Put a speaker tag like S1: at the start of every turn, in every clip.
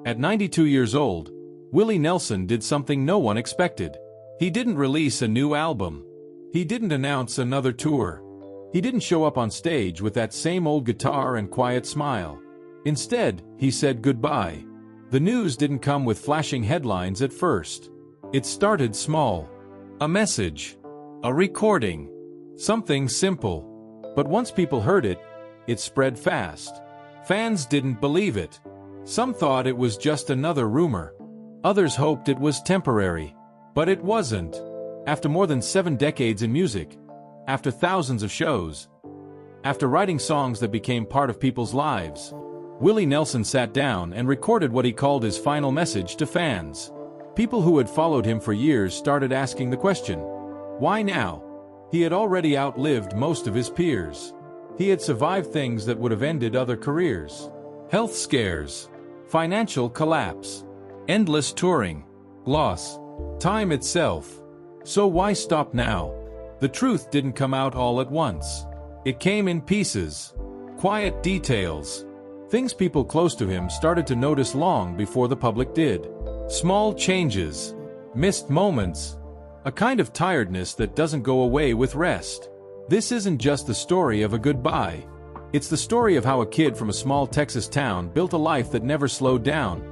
S1: At 92 years old, Willie Nelson did something no one expected. He didn't release a new album. He didn't announce another tour. He didn't show up on stage with that same old guitar and quiet smile. Instead, he said goodbye. The news didn't come with flashing headlines at first. It started small. A message. A recording. Something simple. But once people heard it, it spread fast. Fans didn't believe it. Some thought it was just another rumor. Others hoped it was temporary. But it wasn't. After more than 7 decades in music, after thousands of shows, after writing songs that became part of people's lives, Willie Nelson sat down and recorded what he called his final message to fans. People who had followed him for years started asking the question, why now? He had already outlived most of his peers. He had survived things that would have ended other careers. Health scares, financial collapse, endless touring, loss, time itself. So why stop now? The truth didn't come out all at once. It came in pieces, quiet details, things people close to him started to notice long before the public did. Small changes, missed moments, a kind of tiredness that doesn't go away with rest. This isn't just the story of a goodbye. It's the story of how a kid from a small Texas town built a life that never slowed down,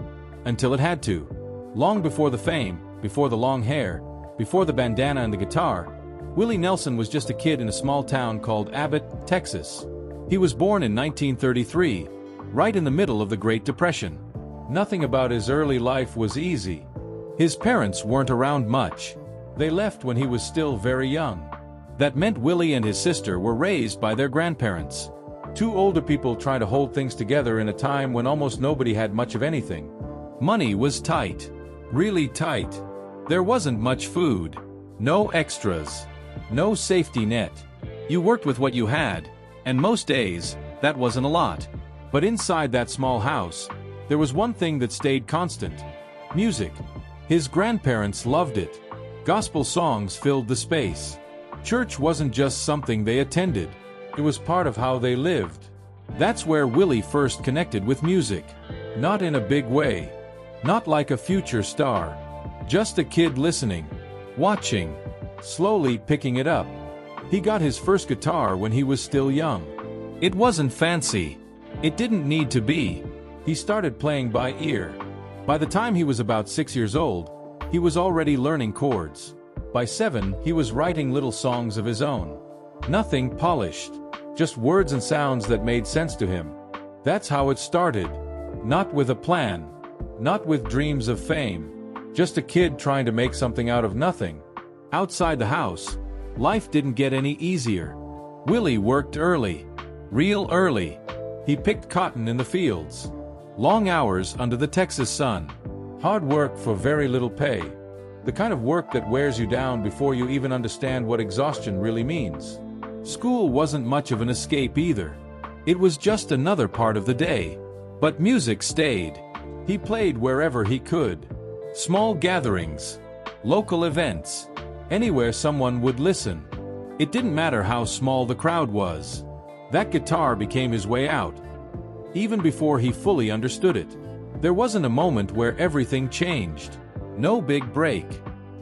S1: until it had to. Long before the fame, before the long hair, before the bandana and the guitar, Willie Nelson was just a kid in a small town called Abbott, Texas. He was born in 1933, right in the middle of the Great Depression. Nothing about his early life was easy. His parents weren't around much. They left when he was still very young. That meant Willie and his sister were raised by their grandparents. 2 older people trying to hold things together in a time when almost nobody had much of anything. Money was tight. Really tight. There wasn't much food. No extras. No safety net. You worked with what you had, and most days, that wasn't a lot. But inside that small house, there was one thing that stayed constant. Music. His grandparents loved it. Gospel songs filled the space. Church wasn't just something they attended. It was part of how they lived. That's where Willie first connected with music. Not in a big way. Not like a future star. Just a kid listening, watching, slowly picking it up. He got his first guitar when he was still young. It wasn't fancy. It didn't need to be. He started playing by ear. By the time he was about 6 years old, he was already learning chords. By 7, he was writing little songs of his own. Nothing polished, just words and sounds that made sense to him. That's how it started. Not with a plan, not with dreams of fame. Just a kid trying to make something out of nothing. Outside the house, life didn't get any easier. Willie worked early. Real early. He picked cotton in the fields. Long hours under the Texas sun. Hard work for very little pay. The kind of work that wears you down before you even understand what exhaustion really means. School wasn't much of an escape either. It was just another part of the day. But music stayed. He played wherever he could. Small gatherings, local events, anywhere someone would listen. It didn't matter how small the crowd was. That guitar became his way out. Even before he fully understood it. There wasn't a moment where everything changed. No big break.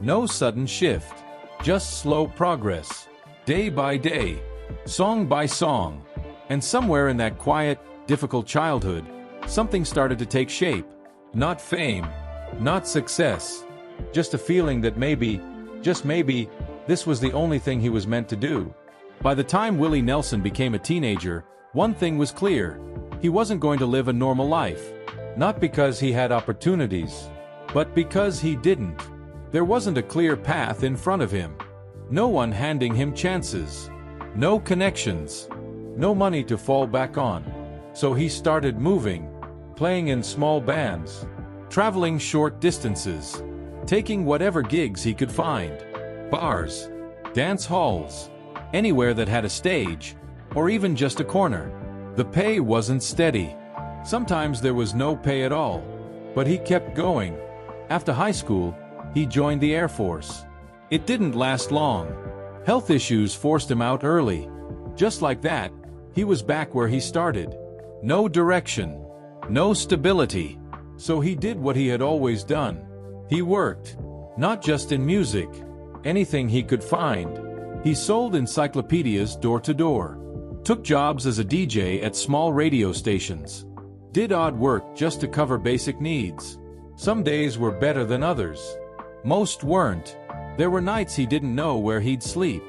S1: No sudden shift. Just slow progress. Day by day. Song by song. And somewhere in that quiet, difficult childhood, something started to take shape. Not fame. Not success. Just a feeling that maybe, just maybe, this was the only thing he was meant to do. By the time Willie Nelson became a teenager, one thing was clear. He wasn't going to live a normal life. Not because he had opportunities, but because he didn't. There wasn't a clear path in front of him. No one handing him chances. No connections. No money to fall back on. So he started moving, playing in small bands, traveling short distances, taking whatever gigs he could find. Bars, dance halls, anywhere that had a stage, or even just a corner. The pay wasn't steady. Sometimes there was no pay at all. But he kept going. After high school, he joined the Air Force. It didn't last long. Health issues forced him out early. Just like that, he was back where he started. No direction. No stability. So he did what he had always done. He worked. Not just in music. Anything he could find. He sold encyclopedias door to door. Took jobs as a DJ at small radio stations. Did odd work just to cover basic needs. Some days were better than others. Most weren't. There were nights he didn't know where he'd sleep.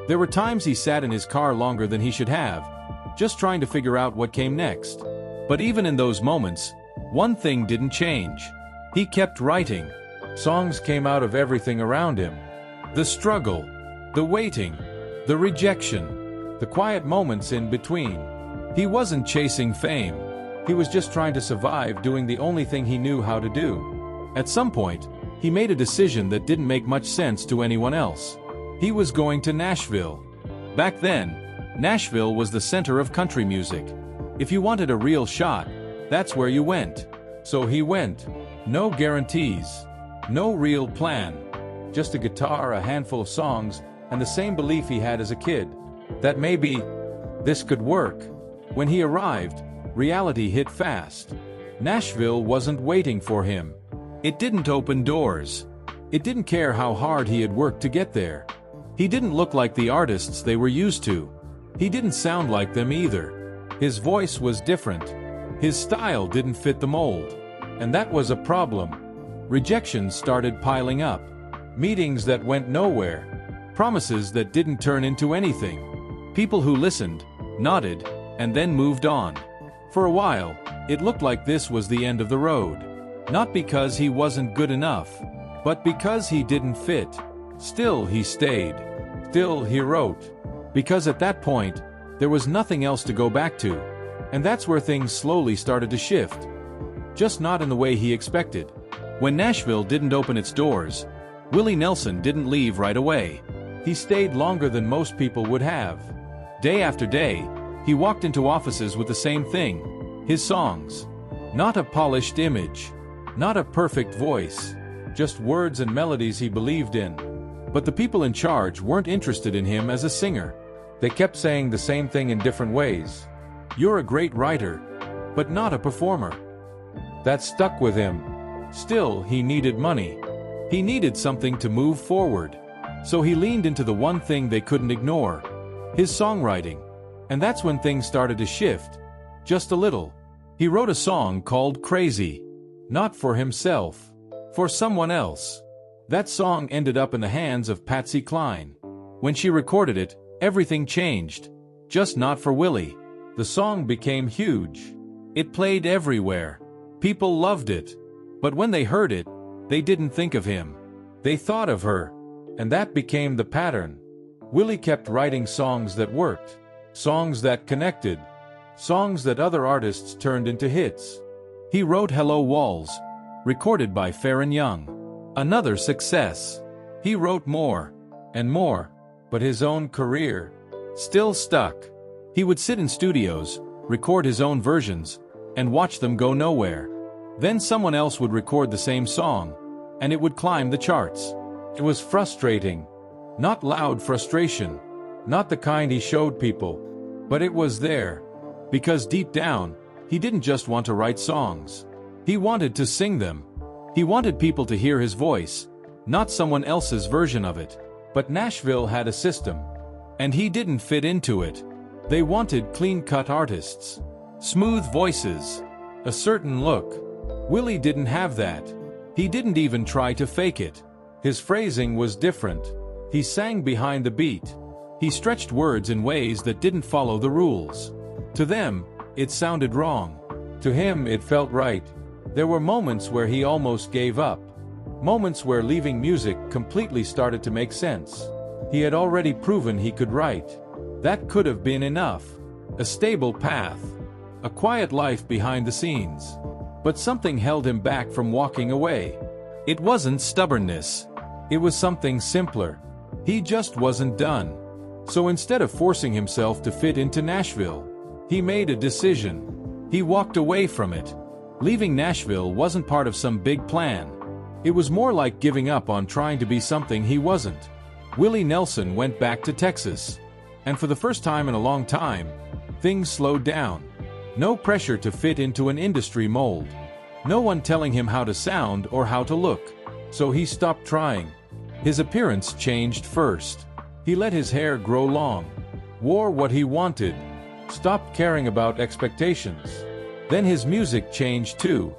S1: There were times he sat in his car longer than he should have, just trying to figure out what came next. But even in those moments, one thing didn't change. He kept writing. Songs came out of everything around him. The struggle, the waiting, the rejection, the quiet moments in between. He wasn't chasing fame. He was just trying to survive doing the only thing he knew how to do. At some point, he made a decision that didn't make much sense to anyone else. He was going to Nashville. Back then, Nashville was the center of country music. If you wanted a real shot, that's where you went. So he went. No guarantees. No real plan. Just a guitar, a handful of songs, and the same belief he had as a kid. That maybe this could work. When he arrived, reality hit fast. Nashville wasn't waiting for him. It didn't open doors. It didn't care how hard he had worked to get there. He didn't look like the artists they were used to. He didn't sound like them either. His voice was different. His style didn't fit the mold. And that was a problem. Rejections started piling up. Meetings that went nowhere. Promises that didn't turn into anything. People who listened, nodded, and then moved on. For a while, it looked like this was the end of the road. Not because he wasn't good enough, but because he didn't fit. Still he stayed. Still he wrote. Because at that point, there was nothing else to go back to. And that's where things slowly started to shift. Just not in the way he expected. When Nashville didn't open its doors, Willie Nelson didn't leave right away. He stayed longer than most people would have. Day after day, he walked into offices with the same thing. His songs. Not a polished image. Not a perfect voice. Just words and melodies he believed in. But the people in charge weren't interested in him as a singer. They kept saying the same thing in different ways. You're a great writer, but not a performer. That stuck with him. Still, he needed money. He needed something to move forward. So he leaned into the one thing they couldn't ignore. His songwriting. And that's when things started to shift. Just a little. He wrote a song called Crazy. Not for himself. For someone else. That song ended up in the hands of Patsy Cline. When she recorded it, everything changed. Just not for Willie. The song became huge. It played everywhere. People loved it. But when they heard it, they didn't think of him. They thought of her. And that became the pattern. Willie kept writing songs that worked. Songs that connected. Songs that other artists turned into hits. He wrote Hello Walls, recorded by Farron Young. Another success. He wrote more and more, but his own career still stuck. He would sit in studios, record his own versions, and watch them go nowhere. Then someone else would record the same song, and it would climb the charts. It was frustrating. Not loud frustration. Not the kind he showed people. But it was there. Because deep down, he didn't just want to write songs. He wanted to sing them. He wanted people to hear his voice, not someone else's version of it. But Nashville had a system. And he didn't fit into it. They wanted clean-cut artists. Smooth voices. A certain look. Willie didn't have that. He didn't even try to fake it. His phrasing was different. He sang behind the beat. He stretched words in ways that didn't follow the rules. To them, it sounded wrong. To him, it felt right. There were moments where he almost gave up. Moments where leaving music completely started to make sense. He had already proven he could write. That could have been enough. A stable path. A quiet life behind the scenes. But something held him back from walking away. It wasn't stubbornness. It was something simpler. He just wasn't done. So instead of forcing himself to fit into Nashville, he made a decision. He walked away from it. Leaving Nashville wasn't part of some big plan. It was more like giving up on trying to be something he wasn't. Willie Nelson went back to Texas. And for the first time in a long time, things slowed down. No pressure to fit into an industry mold. No one telling him how to sound or how to look. So he stopped trying. His appearance changed first. He let his hair grow long, wore what he wanted, stopped caring about expectations. Then his music changed too.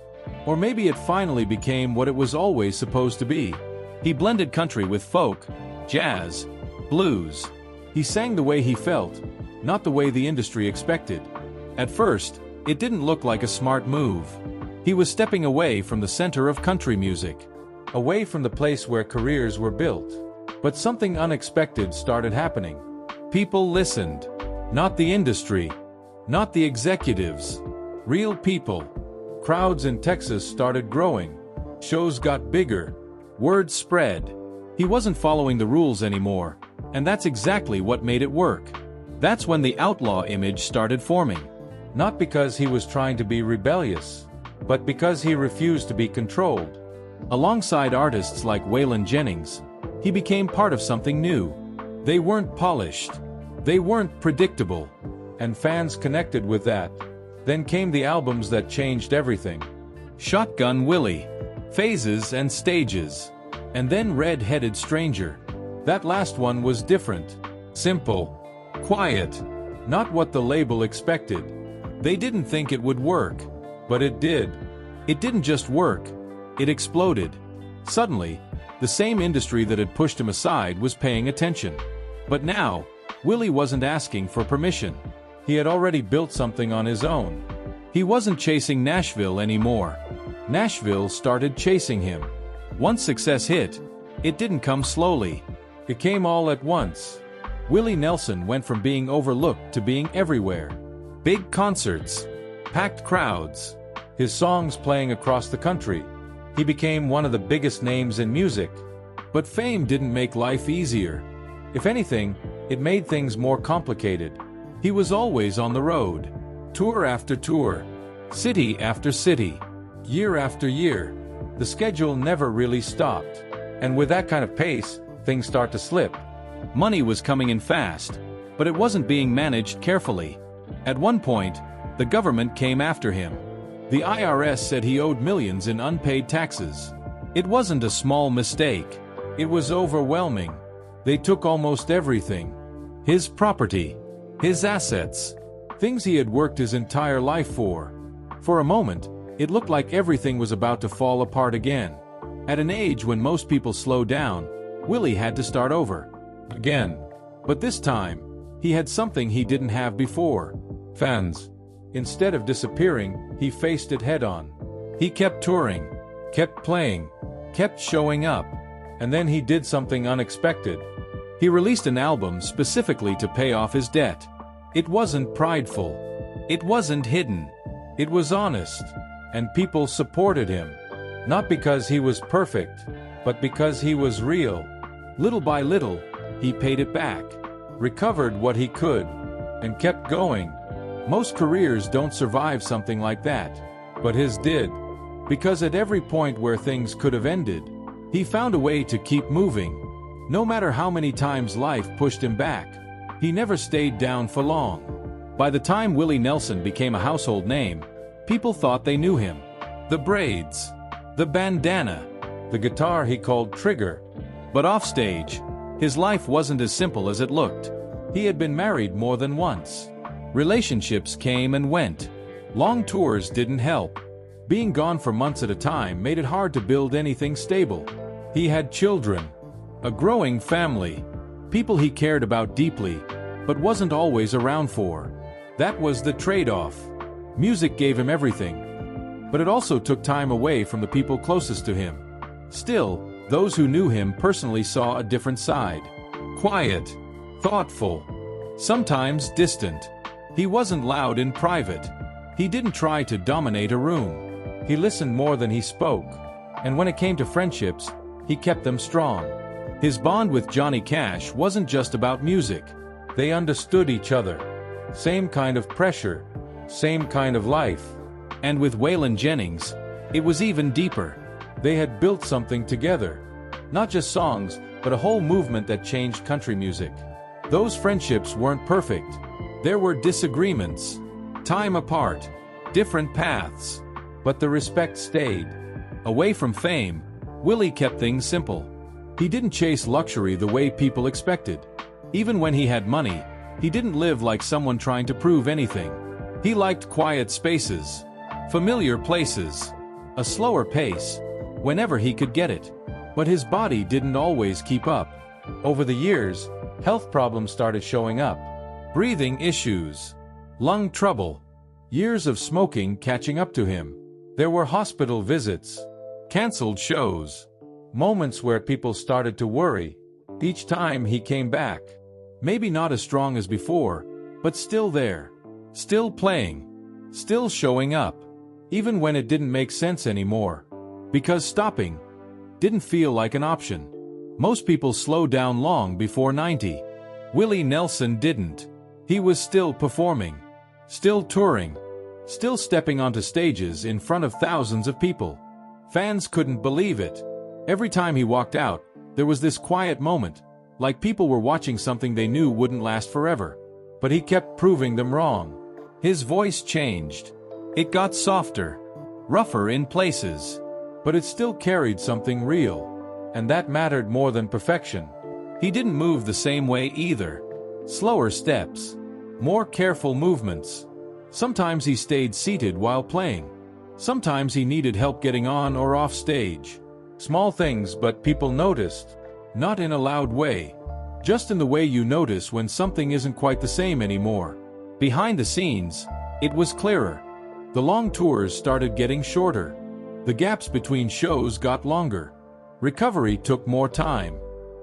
S1: Or maybe it finally became what it was always supposed to be. He blended country with folk, jazz, blues. He sang the way he felt, not the way the industry expected. At first, it didn't look like a smart move. He was stepping away from the center of country music, away from the place where careers were built. But something unexpected started happening. People listened. Not the industry, not the executives. Real people. Crowds in Texas started growing. Shows got bigger. Word spread. He wasn't following the rules anymore, and that's exactly what made it work. That's when the outlaw image started forming. Not because he was trying to be rebellious, but because he refused to be controlled. Alongside artists like Waylon Jennings, he became part of something new. They weren't polished. They weren't predictable. And fans connected with that. Then came the albums that changed everything. Shotgun Willie, Phases and Stages, and then Red-Headed Stranger. That last one was different. Simple. Quiet. Not what the label expected. They didn't think it would work. But it did. It didn't just work. It exploded. Suddenly, the same industry that had pushed him aside was paying attention. But now, Willie wasn't asking for permission. He had already built something on his own. He wasn't chasing Nashville anymore. Nashville started chasing him. Once success hit, it didn't come slowly. It came all at once. Willie Nelson went from being overlooked to being everywhere. Big concerts, packed crowds, his songs playing across the country. He became one of the biggest names in music. But fame didn't make life easier. If anything, it made things more complicated. He was always on the road. Tour after tour. City after city. Year after year. The schedule never really stopped. And with that kind of pace, things start to slip. Money was coming in fast, but it wasn't being managed carefully. At one point, the government came after him. The IRS said he owed millions in unpaid taxes. It wasn't a small mistake. It was overwhelming. They took almost everything. His property. His assets. Things he had worked his entire life for. For a moment, it looked like everything was about to fall apart again. At an age when most people slow down, Willie had to start over. Again. But this time, he had something he didn't have before. Fans. Instead of disappearing, he faced it head-on. He kept touring, kept playing, kept showing up. And then he did something unexpected. He released an album specifically to pay off his debt. It wasn't prideful. It wasn't hidden. It was honest. And people supported him. Not because he was perfect, but because he was real. Little by little, he paid it back, recovered what he could, and kept going. Most careers don't survive something like that, but his did. Because at every point where things could have ended, he found a way to keep moving. No matter how many times life pushed him back, he never stayed down for long. By the time Willie Nelson became a household name, people thought they knew him. The braids, the bandana, the guitar he called Trigger. But offstage, his life wasn't as simple as it looked. He had been married more than once. Relationships came and went. Long tours didn't help. Being gone for months at a time made it hard to build anything stable. He had children, a growing family, people he cared about deeply, but wasn't always around for. That was the trade-off. Music gave him everything, but it also took time away from the people closest to him. Still, those who knew him personally saw a different side. Quiet, thoughtful, sometimes distant. He wasn't loud in private. He didn't try to dominate a room. He listened more than he spoke. And when it came to friendships, he kept them strong. His bond with Johnny Cash wasn't just about music. They understood each other. Same kind of pressure, same kind of life. And with Waylon Jennings, it was even deeper. They had built something together. Not just songs, but a whole movement that changed country music. Those friendships weren't perfect. There were disagreements, time apart, different paths. But the respect stayed. Away from fame, Willie kept things simple. He didn't chase luxury the way people expected. Even when he had money, he didn't live like someone trying to prove anything. He liked quiet spaces, familiar places, a slower pace, whenever he could get it. But his body didn't always keep up. Over the years, health problems started showing up. Breathing issues, lung trouble, years of smoking catching up to him. There were hospital visits, canceled shows, moments where people started to worry. Each time he came back, maybe not as strong as before, but still there, still playing, still showing up, even when it didn't make sense anymore. Because stopping didn't feel like an option. Most people slow down long before 90. Willie Nelson didn't. He was still performing, still touring, still stepping onto stages in front of thousands of people. Fans couldn't believe it. Every time he walked out, there was this quiet moment, like people were watching something they knew wouldn't last forever. But he kept proving them wrong. His voice changed. It got softer, rougher in places, but it still carried something real. And that mattered more than perfection. He didn't move the same way either. Slower steps, more careful movements. Sometimes he stayed seated while playing. Sometimes he needed help getting on or off stage. Small things, but people noticed. Not in a loud way. Just in the way you notice when something isn't quite the same anymore. Behind the scenes, it was clearer. The long tours started getting shorter. The gaps between shows got longer. Recovery took more time.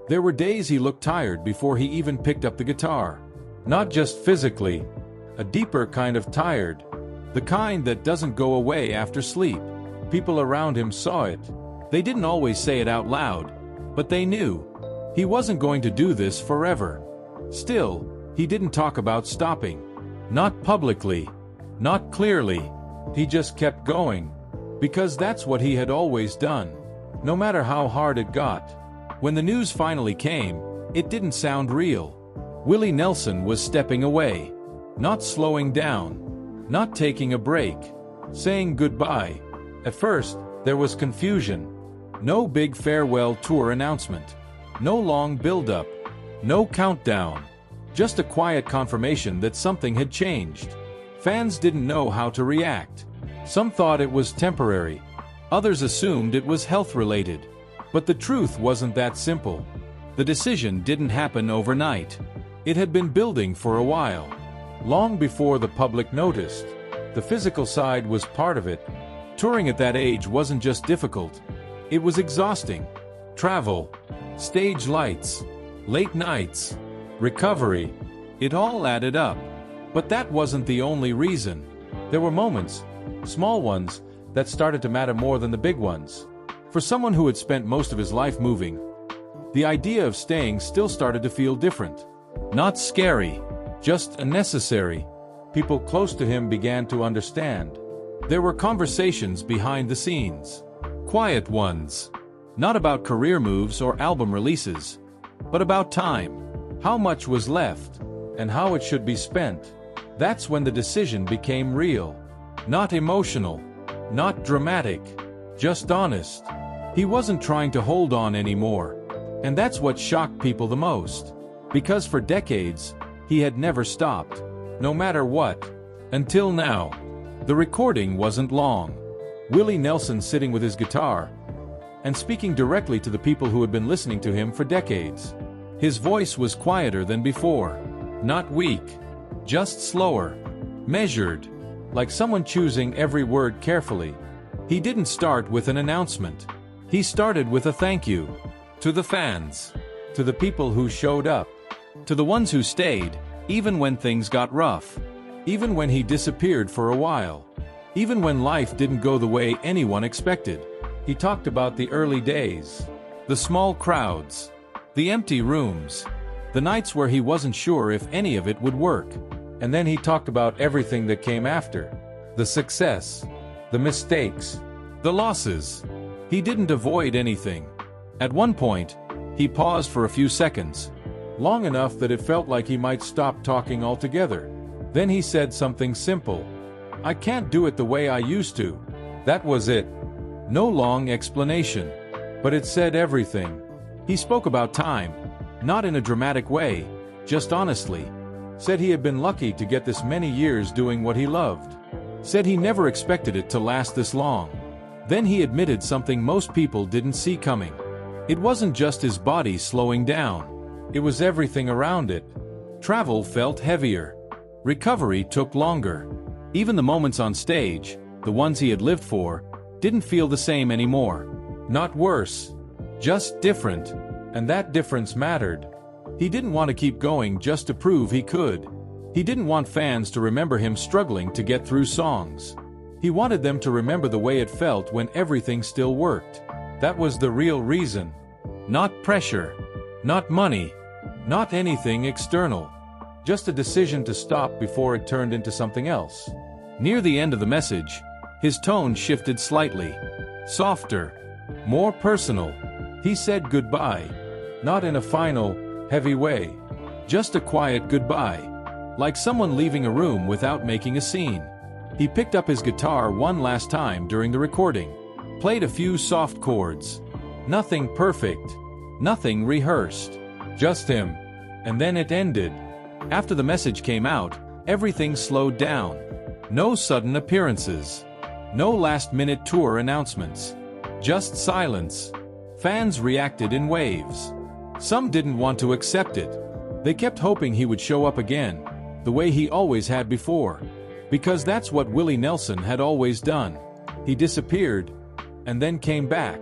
S1: There were days he looked tired before he even picked up the guitar. Not just physically, a deeper kind of tired. The kind that doesn't go away after sleep. People around him saw it. They didn't always say it out loud, but they knew. He wasn't going to do this forever. Still, he didn't talk about stopping. Not publicly, not clearly. He just kept going. Because that's what he had always done. No matter how hard it got. When the news finally came, it didn't sound real. Willie Nelson was stepping away. Not slowing down. Not taking a break. Saying goodbye. At first, there was confusion. No big farewell tour announcement. No long build-up. No countdown. Just a quiet confirmation that something had changed. Fans didn't know how to react. Some thought it was temporary. Others assumed it was health-related. But the truth wasn't that simple. The decision didn't happen overnight. It had been building for a while. Long before the public noticed. The physical side was part of it. Touring at that age wasn't just difficult. It was exhausting. Travel, stage lights, late nights, recovery. It all added up. But that wasn't the only reason. There were moments, small ones, that started to matter more than the big ones. For someone who had spent most of his life moving, the idea of staying still started to feel different. Not scary, just unnecessary. People close to him began to understand. There were conversations behind the scenes. Quiet ones. Not about career moves or album releases, but about time. How much was left, and how it should be spent. That's when the decision became real. Not emotional. Not dramatic, just honest. He wasn't trying to hold on anymore. And that's what shocked people the most. Because for decades, he had never stopped. No matter what. Until now. The recording wasn't long. Willie Nelson sitting with his guitar and speaking directly to the people who had been listening to him for decades. His voice was quieter than before. Not weak. Just slower. Measured. Like someone choosing every word carefully. He didn't start with an announcement. He started with a thank you. To the fans. To the people who showed up. To the ones who stayed, even when things got rough. Even when he disappeared for a while. Even when life didn't go the way anyone expected. He talked about the early days. The small crowds. The empty rooms. The nights where he wasn't sure if any of it would work. And then he talked about everything that came after. The success. The mistakes. The losses. He didn't avoid anything. At one point, he paused for a few seconds. Long enough that it felt like he might stop talking altogether. Then he said something simple. I can't do it the way I used to. That was it. No long explanation. But it said everything. He spoke about time, not in a dramatic way, just honestly. Said he had been lucky to get this many years doing what he loved. Said he never expected it to last this long. Then he admitted something most people didn't see coming. It wasn't just his body slowing down. It was everything around it. Travel felt heavier. Recovery took longer. Even the moments on stage, the ones he had lived for, didn't feel the same anymore. Not worse. Just different. And that difference mattered. He didn't want to keep going just to prove he could. He didn't want fans to remember him struggling to get through songs. He wanted them to remember the way it felt when everything still worked. That was the real reason. Not pressure. Not money. Not anything external. Just a decision to stop before it turned into something else. Near the end of the message, his tone shifted slightly. Softer. More personal. He said goodbye. Not in a final, heavy way. Just a quiet goodbye. Like someone leaving a room without making a scene. He picked up his guitar one last time during the recording. Played a few soft chords. Nothing perfect. Nothing rehearsed. Just him. And then it ended. After the message came out, everything slowed down. No sudden appearances. No last-minute tour announcements. Just silence. Fans reacted in waves. Some didn't want to accept it. They kept hoping he would show up again, the way he always had before. Because that's what Willie Nelson had always done. He disappeared, and then came back.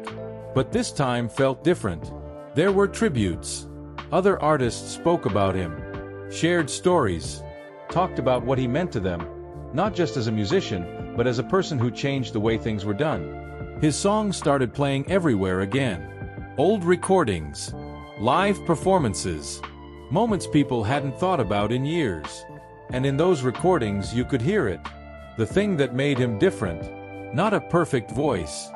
S1: But this time felt different. There were tributes. Other artists spoke about him. Shared stories. Talked about what he meant to them. Not just as a musician, but as a person who changed the way things were done. His songs started playing everywhere again. Old recordings. Live performances. Moments people hadn't thought about in years. And in those recordings you could hear it. The thing that made him different. Not a perfect voice.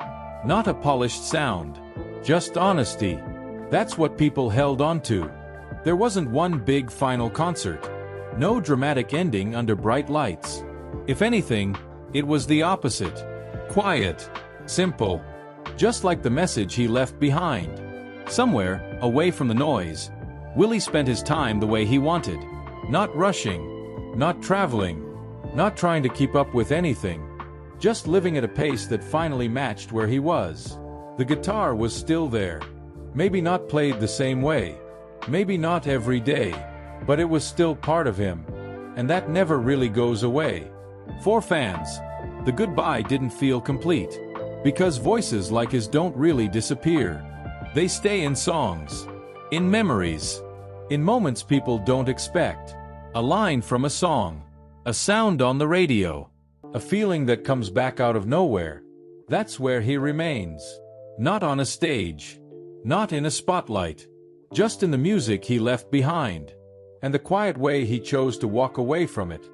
S1: Not a polished sound. Just honesty. That's what people held on to. There wasn't one big final concert. No dramatic ending under bright lights. If anything, it was the opposite. Quiet. Simple. Just like the message he left behind. Somewhere, away from the noise, Willie spent his time the way he wanted. Not rushing. Not traveling. Not trying to keep up with anything. Just living at a pace that finally matched where he was. The guitar was still there. Maybe not played the same way. Maybe not every day. But it was still part of him. And that never really goes away. For fans, the goodbye didn't feel complete. Because voices like his don't really disappear. They stay in songs. In memories. In moments people don't expect. A line from a song. A sound on the radio. A feeling that comes back out of nowhere. That's where he remains. Not on a stage. Not in a spotlight. Just in the music he left behind. And the quiet way he chose to walk away from it.